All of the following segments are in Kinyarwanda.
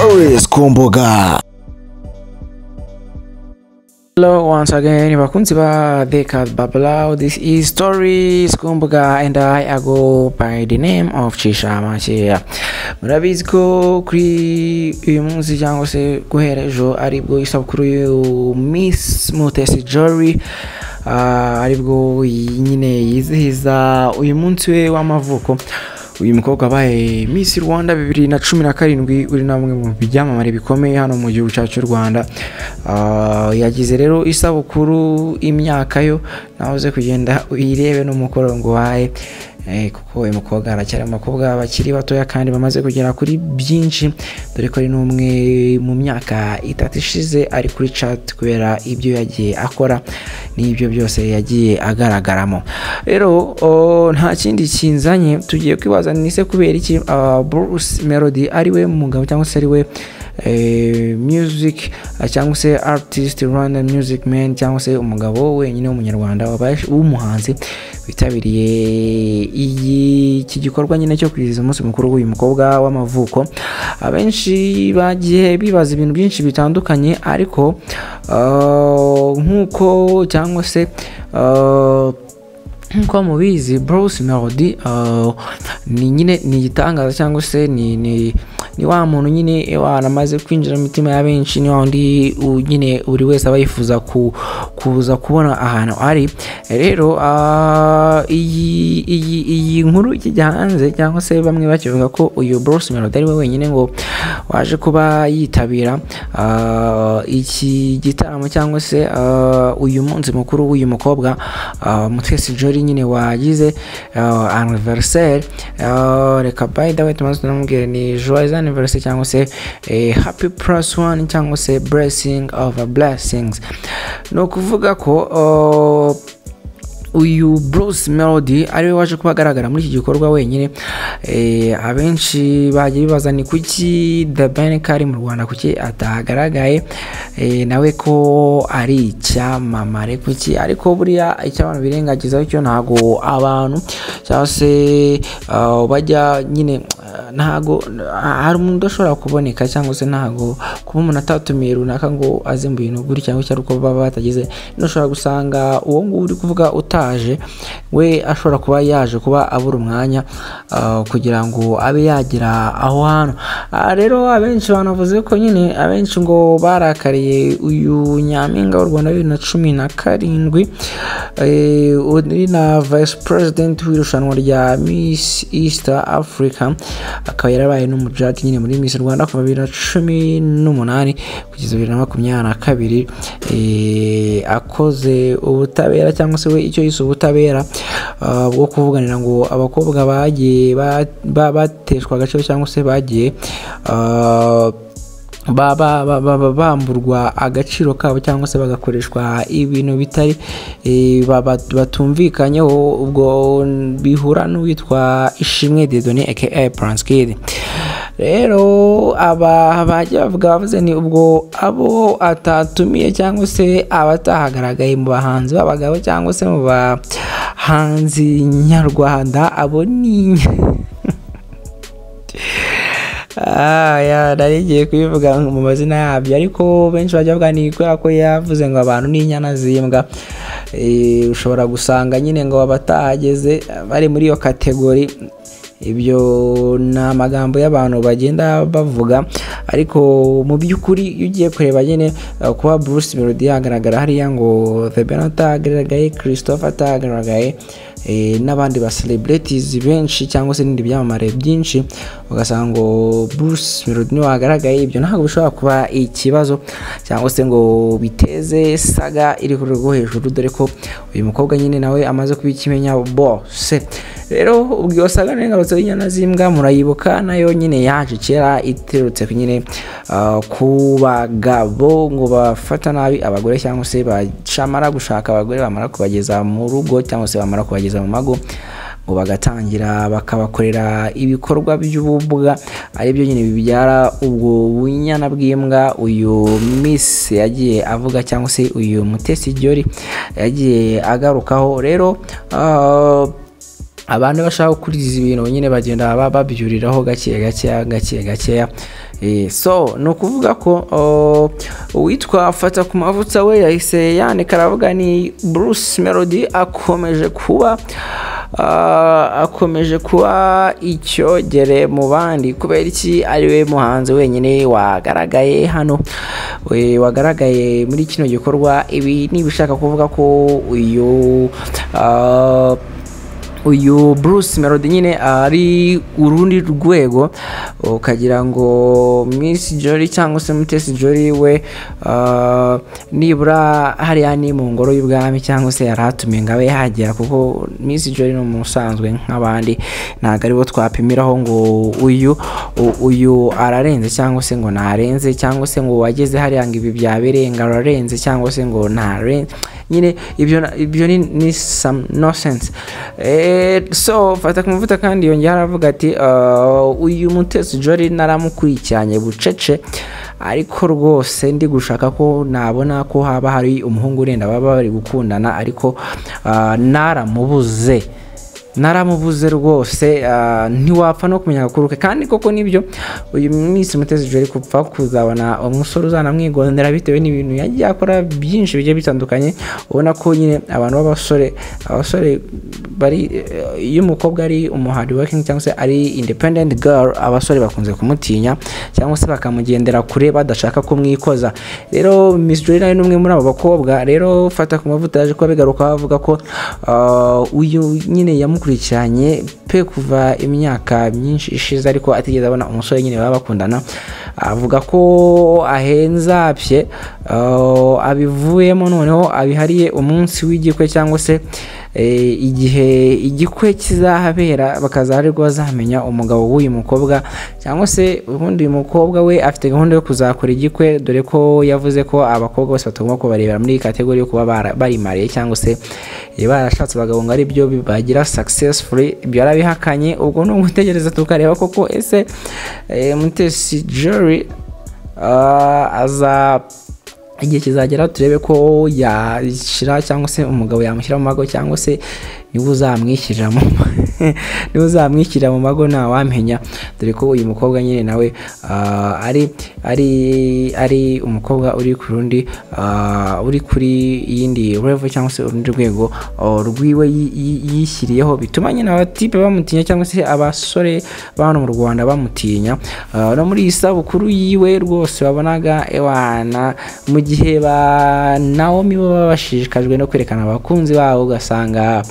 Stories Kumbuga. Hello once again, bakunzi ba The Cat Bablau. This is Stories Kumbuga and I go by the name of Chisha Macheya. Murabizi ko kuri uyu munsi cyangwa se guhera ejo aribwo isabukuru y'u Miss Mutesi Jolly aribwo nyine yizihiza uyu munsi we w'amavuko. Uyu mukobwa abaye Miss Rwanda 2017 uri namwe mu bijyamamare bikomeye hano mu gihugu cyacu Rwanda. Yagize rero isabukuru imyaka yo nahoze kugenda uyirebe n'umukorongo waye kuko uyu mukobwa aracyari amakobwa bakiri batoya kandi bamaze kugera kuri byinshi, dore ko ari n'umwe mu myaka 3 ishize ari kuri chat kubera ibyo yagiye akora n'ibyo byose yagiye agaragaramo. Rero nta kindi kinzanye, tugiye kwibaza nise kubera iki Bruce Melodie Ariwe mugabo cyangwa se ariwe music cyangwa se artist Rwanda music man cyangwa se umugabo wenyine w'umunyarwanda w'umuhanzi witabiriye iki gikorwa nyine cyo kwizihiza umunsi mukuru w'uyu mukobwa w'amavuko. Abenshi bagiye bibaza ibintu byinshi bitandukanye, ariko nkuko cyangwa se nkuko mubizi Bruce Melodie ni nyine ni igitangaza cyangwa se ni wa muntu nyine wanamaze kwinjira mu mitima ya benshi, ni wandi nyine buri wese aba yifuza kuza kubona ahantu ari. Rero iyi nkuru ikijya hanze cyangwa se bamwe bakivuga ko uyu Bruce Melodie ari we wenyine ngo waje kuba yitabira iki gitaramo cyangwa se uyu munsi mukuru w'uyu mukobwa Mutesi Jolly nyine wagize anniversaire. Reka by the way tumaze tunamubwira ni joyeux anniversaire cyangwa se happy +1 cyangwa se blessing of blessings. No kuvuga ko uyu Bruce Melodie ariwe waje kubagaragara muri iki gikorwa wenyine. Abenshi bagiye bibaza ni kuki The Ben kari mu Rwanda kuki atagaragaye nawe ko ari icyamamare kuki, ariko buriya icy'abantu birengagiza cyo ntago abantu cyangwa se bajya nyine ntago hari umuntu udashobora kuboneka cyangwa se ntago kuba umuntu atatumiye runaka ngo aze mu bintu guri cyangwa cyari uko baba batagize. Ntushobora gusanga uwo ngo uri kuvuga utaje we ashobora kuba yaje kuba abura umwanya kugira ngo abe yagira aho hano. Rero abenshi banavuze ko nyine abenshi ngo barakariye uyu nyampinga w'u Rwanda 2017 uri na vice president w'irushanwa rya Miss East Africa, akaba yarabaye n'umujaji nyine muri Miss Rwanda kuva 2018 kugeza 2022. Akoze ubutabera cyangwa se we icyo yise ubutabera bwo kuvuganira ngo abakobwa bagiye bateshwa agaciro cyangwa se bagiye bamburwa agaciro kabo cyangwa se bagakoreshwa ibintu bitari batumvikanyeho, ubwo bihura n'uwitwa Ishimwe Dedone aka Prince Kid. Rero bajya bavuze ni ubwo abo atatumiye cyangwa se abatahagaragaye mu bahanzi b'abagabo cyangwa se mu bahanzi nyarwanda, abo ni narigiye kubivuga mu mazina yabyo, ariko benshi bajya bavuga ni kubera ko yavuze ngo abantu ni Inyanazimbwa. Ushobora gusanga nyine ngo abatahageze bari muri iyo kategori. Ibyo na magambo y'abantu bagenda bavuga, ariko mu by'ukuri iyo ugiye kureba nyine kuba Bruce Melodie yagaragara hariya ngo The Ben atagaragaye, Christopher atagaragaye, n'abandi ba celebrities benshi cyangwa se n'indi byamamare byinshi, ugasanga ngo Bruce Melodie wagaragaye, ibyo ntabwo bishobora kuba ikibazo cyangwa se ngo biteze saga iri ku rwego hejuru, dore ko uyu mukobwa nyine nawe amaze kubikimenya bose. Rero ubwo saga n'ingarutse y'Inyanazimbwa murayibuka, nayo nyine yaje kera iterutse nyine ku bagabo ngo bafata nabi abagore cyangwa se bacamara gushaka abagore bamara kubageza mu rugo cyangwa se bamara kubageza mu mago ngo bagatangira bakabakorera ibikorwa by'ububwa, ari byo nyine bibyara ubwo bunyana bw'imbwa uyu Miss yagiye avuga cyangwa se uyu Mutesi Jolly yagiye agarukaho. Rero abantu bashaka kuriza ibintu nyine bagenda babyuriraho gake gake So no kuvuga ko uwitwa Fata ku mavuta we yahise yandika aravuga ni Bruce Melodie akomeje kuba icyogere mu bandi kubera iki ariwe muhanzi wenyine wagaragaye hano, wagaragaye muri kino gikorwa. Ibi nibishaka kuvuga ko uyu Bruce Melodie nyine ari urundi rwego, ukagira ngo Miss Jolly cyangwa se Mutesi Jolly we nibura hariya ni mu ngoro y'ubwami cyangwa se yaratumiye ngo abe yahagera, kuko Miss Jolly no musanzwe nk'abandi ntago aribo twapimiraho ngo uyu ararenze cyangwa se ngo narenze, cyangwa se ngo wageze hariya ngo ibi byabereye ngo ararenze cyangwa se ngo narenze. Nyine ibyo ni some nonsense. So Fata ku mavuta kandi yongera aravuga ati uyu Mutesi Jolly naramukurikiranye bucece, ariko rwose ndi gushaka ko nabona ko haba hari umuhungu urenda baba bari gukundana, ariko naramubuze rwose, ntiwapfa no kumenya gakuruke. Kandi koko nibyo uyu Miss Mutesi Jolly kupfa kuzabona umusore uzanamwigondera bitewe n'ibintu yagiye akora byinshi bigiye bitandukanye. Ubona ko nyine abantu abasore bari, iyo umukobwa ari hard working cyangwa se ari independent girl, abasore bakunze kumutinya cyangwa se bakamugendera kure badashaka kumwikoza. Rero Miss Jolly nawe n'umwe muri abo bakobwa. Rero Fata ku mavuta yaje kuba bigaruka avuga ko uyu nyine yamukurikiranye pe kuva imyaka myinshi ishize, ariko atigeze abona umusore nyine baba bakundana. Avuga ko ahenzapye abivuyemo, noneho abihariye umunsi w'igikwe cyangwa se igihe igikwe kizahabera bakazarirwa bazamenya umugabo w'uyu mukobwa, cyangwa se ubundi uyu mukobwa we afite gahunda yo kuzakora igikwe, dore ko yavuze ko abakobwa bose batagomba kubarebera muri kategori yo kuba bari mariye cyangwa se barashatse abagabo ngo ari byo bagira successfully. Ibyo yarabihakanye. Ubwo no gutegereza tukareba koko ese Mutesi Jolly igihe kizagera turebe ko yashira cyangwa se umugabo yamushyira mu mago, cyangwa se niba uzamwishyira mu mago ntawamenya, dore ko uyu mukobwa nyine nawe ari umukobwa uri kuri yindi level cyangwa se urundi rwego rwiwe yishyiriyeho, bituma nyine abatipe bamutinya cyangwa se abasore bano mu Rwanda bamutinya. No muri isabukuru yiwe rwose babonaga ewana, mu gihe ba Naomi baba bashishikajwe no kwerekana abakunzi babo, ugasanga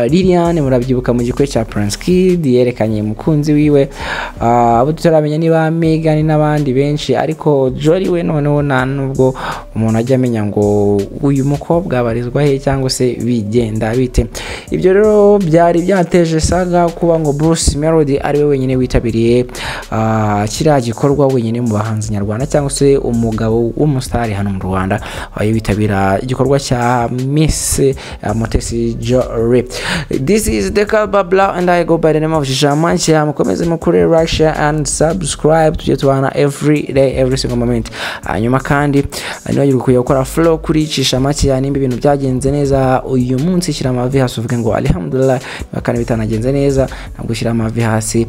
Liliane murabyibuka mu gikwe cya Prince Kid yerekanye umukunzi wiwe, abo tutaramenya niba Megan n'abandi benshi, ariko Jolly we noneho nta nubwo umuntu ajya amenya ngo uyu mukobwa barizwa he cyangwa se bigenda bite. Ibyo rero byari byateje saga kuba ngo Bruce Melodie ari we wenyine witabiriye kiriya gikorwa, wenyine mu bahanzi nyarwanda cyangwa se umugabo w'umusitari hano mu Rwanda witabira igikorwa cya Miss Mutesi Jolly. This is the Babla and I go by the name of Shamanchi. Mukomeze mukuri like, share and subscribe tujye tubana every day every single moment. Hanyuma kandi niyo gukwiye gukora flow kuri Shamanchi, nimba ibintu byagenze neza uyu munsi, shyira amavi hasi uvuge ngo alhamdulillah, bakana bitanagenze neza ntabwo shyira amavi hasi,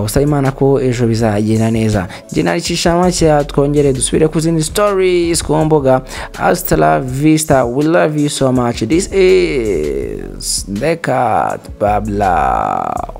usaba Imana ko ejo bizagenda neza. Njye nari Shamanchi, twongere dusubire ku zindi stories ku mbuga. Hasta la vista, we love you so much. This is the Babla.